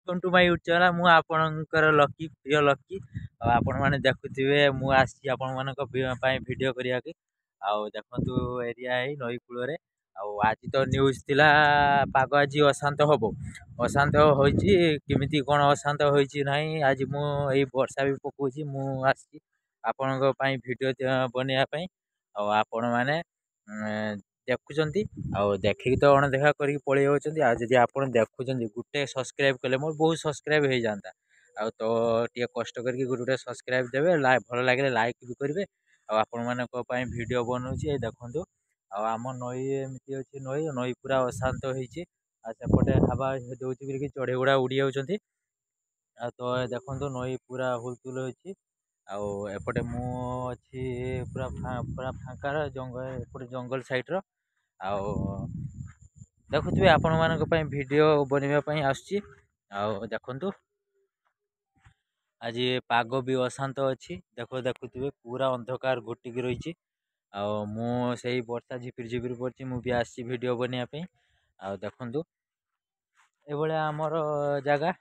welcome to my YouTube channel मु आपणकर lucky प्रिय लकी आपण माने देखुथिबे मु आसी आपण मानक पई वीडियो करिया के देखंतु एरिया है नई कूल रे आज तो न्यूज थिला पाग आज अशांत हबो अशांत होईची किमिति कोन अशांत होईची नाही आज मु एई वर्षा भी पकोची मु आसी आपणक पई वीडियो बनिया पई आपण माने देखुचंती देखिक तो अणदेखा करके पळै जाउछंती जदि आपण देखुचंती गुटे सब्सक्राइब कले मोर बहुत सब्सक्राइब हो जाता तो टे कष्ट करके गुटे सब्सक्राइब देबे भल लगे लाइक भी करेंगे आपण मानक वीडियो बनौछि देखंतु आम नई एमती अच्छी नई नई पूरा अशांत होती सेपटे हवा दौर चढ़ई गुड़ा उड़ी जाऊँच तो देखो नई पूरा हुलथुल होती एपटे मु अच्छी पूरा पूरा फांकार जंगल एपटे जंगल साइड देखुए आपण मान वीडियो बनवाई आसुची देखु आज पाग भी अशांत अच्छी देखुए पूरा अंधकार घोटिकी रही मु से वर्षा झिपिर झिपिर पड़ी मुझे आसी वीडियो बनवाई देखु ये आमर जगह